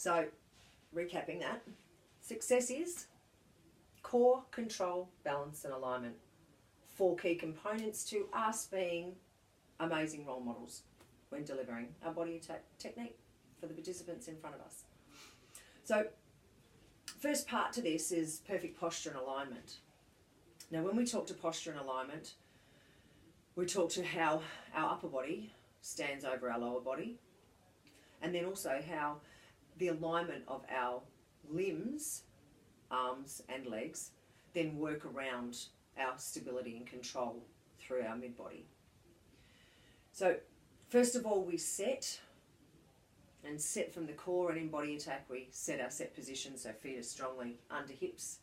So, recapping that, success is core, control, balance and alignment. 4 key components to us being amazing role models when delivering our body technique for the participants in front of us. So, first part to this is perfect posture and alignment. Now, when we talk to posture and alignment, we talk to how our upper body stands over our lower body, and then also how the alignment of our limbs, arms and legs, then work around our stability and control through our mid-body. So first of all, we set from the core, and in body attack we set our set position, so feet are strongly under hips.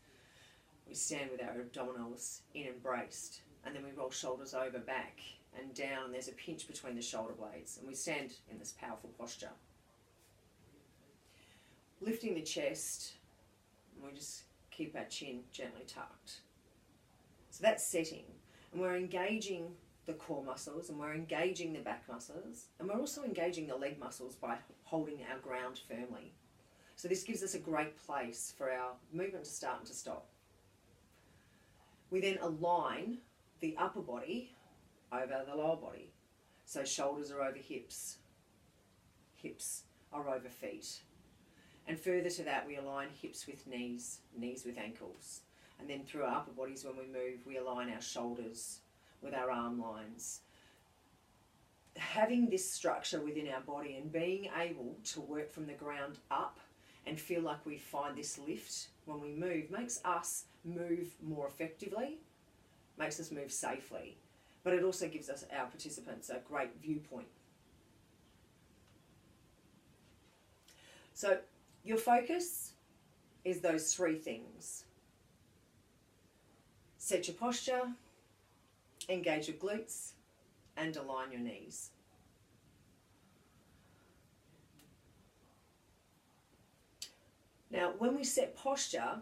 We stand with our abdominals in and braced, and then we roll shoulders over, back and down, and there's a pinch between the shoulder blades, and we stand in this powerful posture. Lifting the chest, and we just keep our chin gently tucked. So that's setting, and we're engaging the core muscles, and we're engaging the back muscles, and we're also engaging the leg muscles by holding our ground firmly. So this gives us a great place for our movement to start and to stop. We then align the upper body over the lower body. So shoulders are over hips, hips are over feet. And further to that, we align hips with knees, knees with ankles. And then through our upper bodies, when we move, we align our shoulders with our arm lines. Having this structure within our body and being able to work from the ground up and feel like we find this lift when we move makes us move more effectively, makes us move safely, but it also gives us, our participants, a great viewpoint. So your focus is those 3 things. Set your posture, engage your glutes, and align your knees. Now, when we set posture,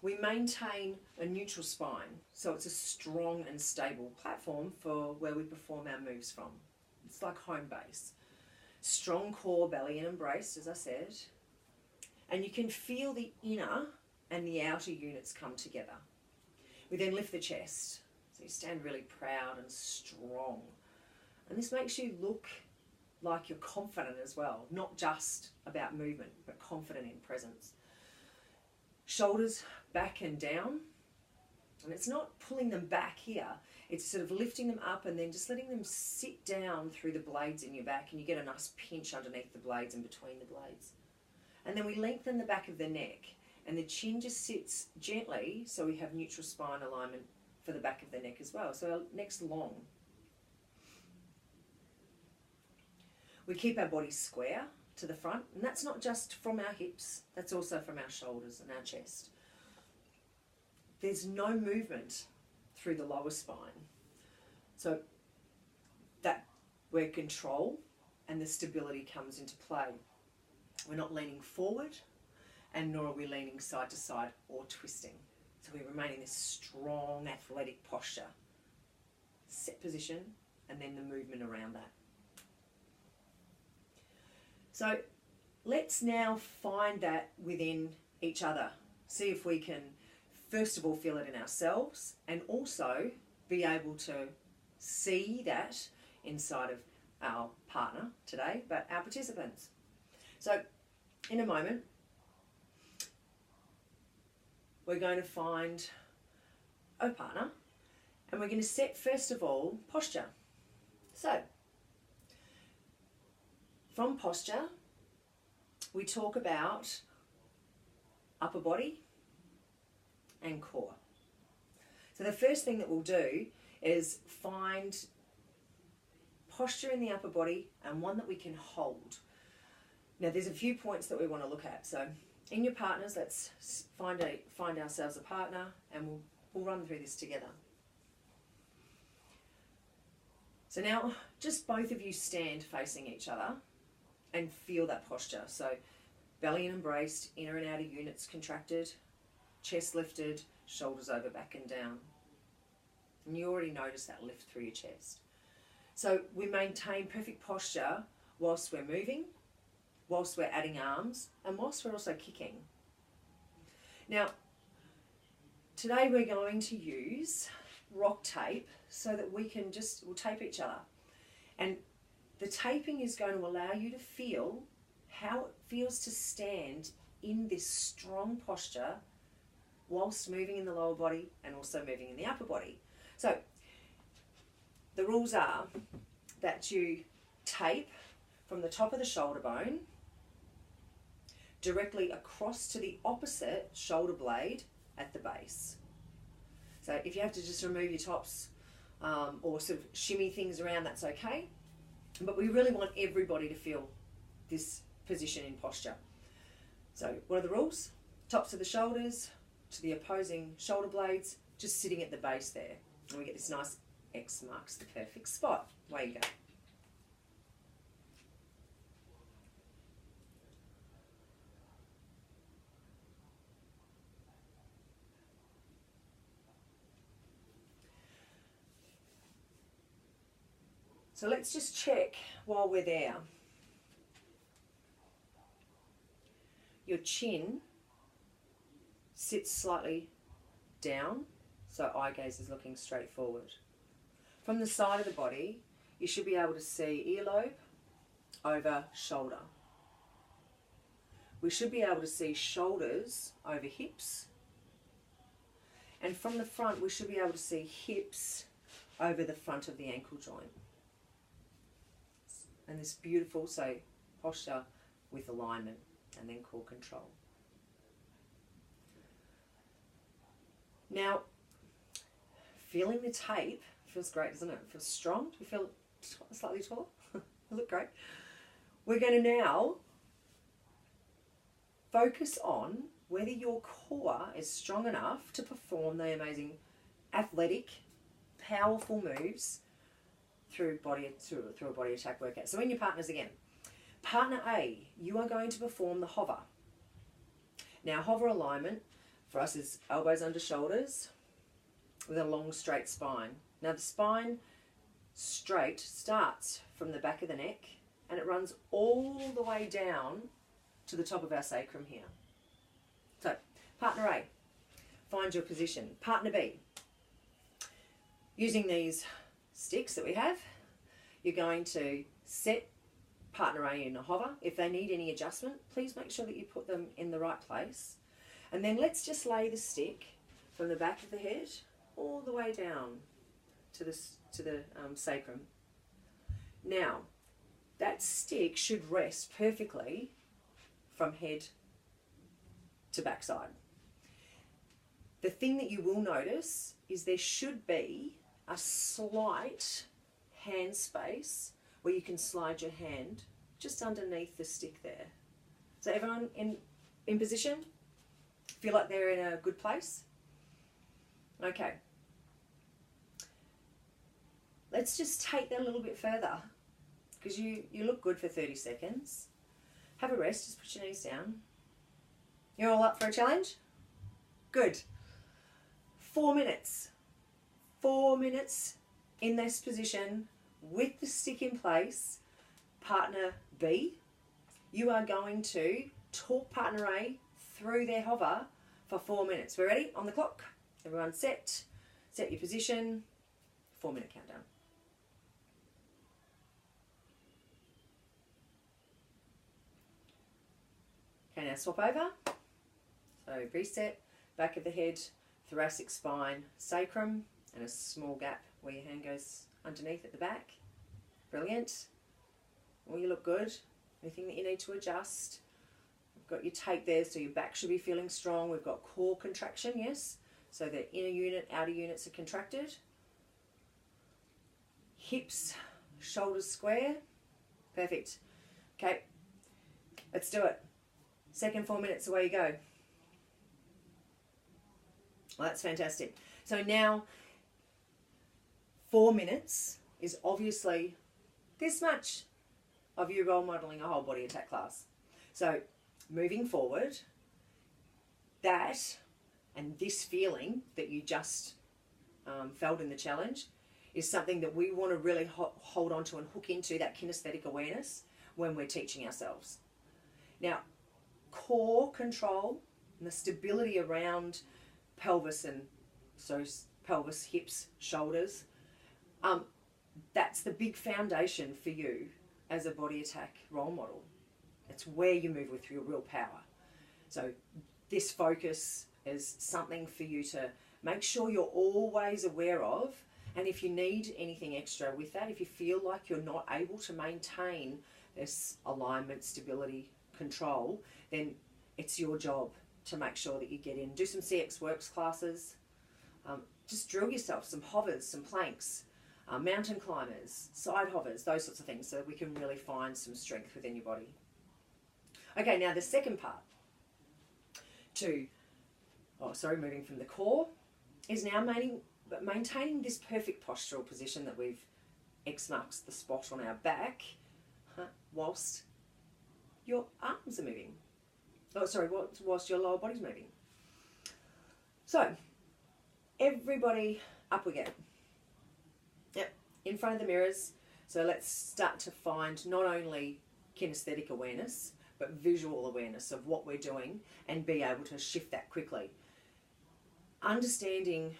we maintain a neutral spine, so it's a strong and stable platform for where we perform our moves from. It's like home base. Strong core, belly in and braced, as I said, and you can feel the inner and the outer units come together. We then lift the chest, so you stand really proud and strong, and this makes you look like you're confident as well, not just about movement, but confident in presence. Shoulders back and down, and it's not pulling them back here, it's sort of lifting them up and then just letting them sit down through the blades in your back, and you get a nice pinch underneath the blades and between the blades. And then we lengthen the back of the neck, and the chin just sits gently, so we have neutral spine alignment for the back of the neck as well, so our neck's long. We keep our body square to the front, and that's not just from our hips, that's also from our shoulders and our chest. There's no movement through the lower spine, so that where control and the stability comes into play. We're not leaning forward, and nor are we leaning side to side or twisting, so we remain in this strong athletic posture, set position, and then the movement around that. So let's now find that within each other. See if we can, first of all, feel it in ourselves, and also be able to see that inside of our partner today, but our participants. So in a moment, we're going to find a partner, and we're going to set, first of all, posture. So from posture, we talk about upper body and core. So the first thing that we'll do is find posture in the upper body, and one that we can hold. Now there's a few points that we want to look at. So in your partners, let's find ourselves a partner, and we'll run through this together. So now just both of you stand facing each other and feel that posture. So belly and embraced, inner and outer units contracted, chest lifted, shoulders over, back and down. And you already notice that lift through your chest. So we maintain perfect posture whilst we're moving, whilst we're adding arms and whilst we're also kicking. Now, today we're going to use rock tape so that we'll tape each other. And the taping is going to allow you to feel how it feels to stand in this strong posture whilst moving in the lower body and also moving in the upper body. So the rules are that you tape from the top of the shoulder bone directly across to the opposite shoulder blade at the base. So if you have to just remove your tops or sort of shimmy things around, that's okay. But we really want everybody to feel this position in posture. So what are the rules? Tops of the shoulders to the opposing shoulder blades, just sitting at the base there. And we get this nice X marks the perfect spot. Away you go. So let's just check while we're there. Your chin sits slightly down, so eye gaze is looking straight forward. From the side of the body, you should be able to see earlobe over shoulder. We should be able to see shoulders over hips. And from the front, we should be able to see hips over the front of the ankle joint. And this beautiful, so posture with alignment and then core control. Now, feeling the tape feels great, doesn't it? It feels strong. Do you feel slightly taller? You look great. We're going to now focus on whether your core is strong enough to perform the amazing athletic, powerful moves through a body attack workout. So in your partners again. Partner A, you are going to perform the hover. Now hover alignment for us is elbows under shoulders with a long straight spine. Now the spine straight starts from the back of the neck and it runs all the way down to the top of our sacrum here. So partner A, find your position. Partner B, using these sticks that we have, you're going to set partner A in a hover. If they need any adjustment, please make sure that you put them in the right place. And then let's just lay the stick from the back of the head all the way down to the sacrum. Now, that stick should rest perfectly from head to backside. The thing that you will notice is there should be a slight hand space where you can slide your hand just underneath the stick there. So everyone in position? Feel like they're in a good place? Okay. Let's just take that a little bit further because you look good for 30 seconds. Have a rest, just put your knees down. You're all up for a challenge? Good. 4 minutes. 4 minutes in this position with the stick in place. Partner B, you are going to talk partner A through their hover for 4 minutes. We're ready? On the clock. Everyone set your position. 4 minute countdown. Okay, now swap over. So reset, back of the head, thoracic spine, sacrum, and a small gap where your hand goes underneath at the back. Brilliant. Well, you look good. Anything that you need to adjust. We've got your tape there, so your back should be feeling strong. We've got core contraction, yes. So the inner unit, outer units are contracted. Hips, shoulders square. Perfect. Okay, let's do it. Second 4 minutes, away you go. Well, that's fantastic. So now 4 minutes is obviously this much of you role modelling a whole body attack class. So moving forward, that and this feeling that you just felt in the challenge is something that we want to really hold on to and hook into, that kinesthetic awareness when we're teaching ourselves. Now, core control and the stability around pelvis and so pelvis, hips, shoulders, that's the big foundation for you as a Body Attack role model. It's where you move with your real power. So this focus is something for you to make sure you're always aware of, and if you need anything extra with that, if you feel like you're not able to maintain this alignment, stability, control, then it's your job to make sure that you get in. Do some CX Works classes, just drill yourself, some hovers, some planks, mountain climbers, side hovers, those sorts of things, so that we can really find some strength within your body. Okay, now the second part moving from the core, is now maintaining this perfect postural position that we've X marks the spot on our back, whilst your arms are moving. Whilst your lower body's moving. So, everybody up we get. Yep, in front of the mirrors. So let's start to find not only kinesthetic awareness, but visual awareness of what we're doing and be able to shift that quickly. Understanding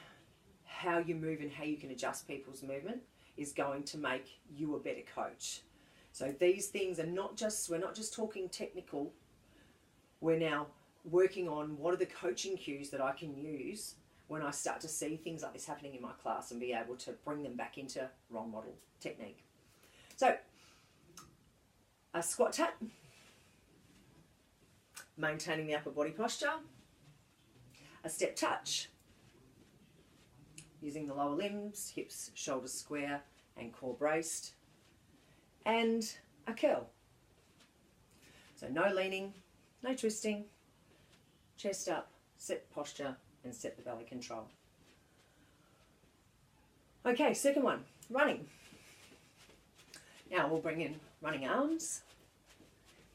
how you move and how you can adjust people's movement is going to make you a better coach. So these things are we're not just talking technical, we're now working on what are the coaching cues that I can use when I start to see things like this happening in my class and be able to bring them back into role model technique. So, a squat tap, maintaining the upper body posture, a step touch, using the lower limbs, hips, shoulders square and core braced, and a curl. So no leaning, no twisting, chest up, set posture and set the belly control. Okay, second one, running. Now we'll bring in running arms,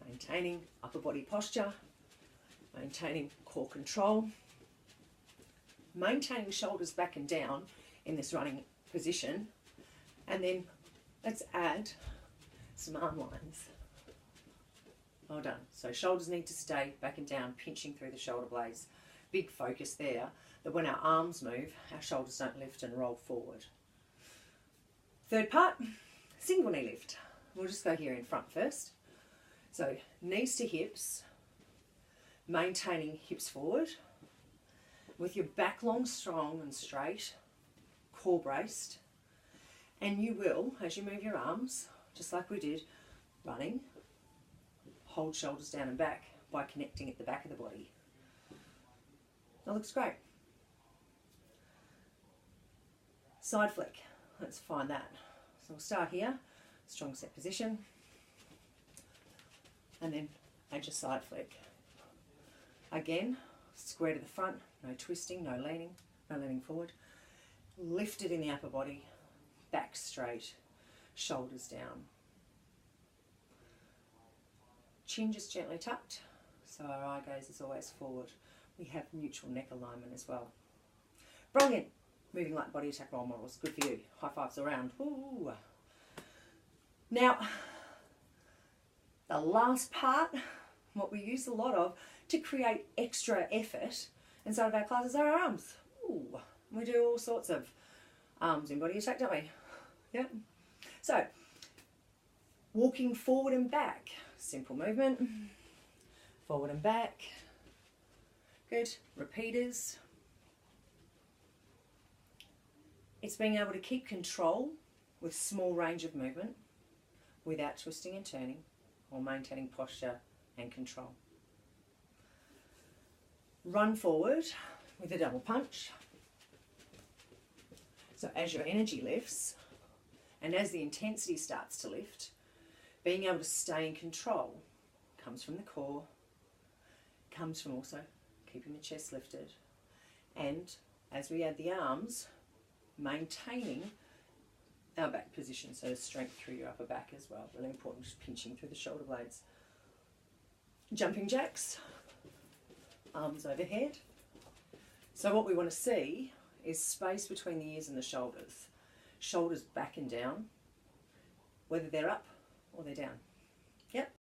maintaining upper body posture, maintaining core control, maintaining shoulders back and down in this running position, and then let's add some arm lines. Well done. So shoulders need to stay back and down, pinching through the shoulder blades. Big focus there, that when our arms move, our shoulders don't lift and roll forward. Third part, single knee lift. We'll just go here in front first. So knees to hips, maintaining hips forward, with your back long, strong and straight, core braced, and you will, as you move your arms, just like we did running, hold shoulders down and back by connecting at the back of the body. That looks great. Side flick, let's find that. So we'll start here, strong set position, and then add your side flick. Again, square to the front, no twisting, no leaning forward. Lift it in the upper body, back straight, shoulders down. Chin just gently tucked, so our eye gaze is always forward. We have neutral neck alignment as well. Brilliant. Moving like Body Attack role models. Good for you. High fives around. Ooh. Now, the last part, what we use a lot of to create extra effort inside of our classes are our arms. Ooh. We do all sorts of arms in Body Attack, don't we? Yep. So, walking forward and back. Simple movement. Forward and back. Good. Repeaters. It's being able to keep control with small range of movement without twisting and turning or maintaining posture and control. Run forward with a double punch. So as your energy lifts and as the intensity starts to lift, being able to stay in control comes from the core, comes from also keeping the chest lifted, and as we add the arms, maintaining our back position, so strength through your upper back as well. Really important, just pinching through the shoulder blades. Jumping jacks, arms overhead. So what we want to see is space between the ears and the shoulders. Shoulders back and down, whether they're up or they're down. Yep.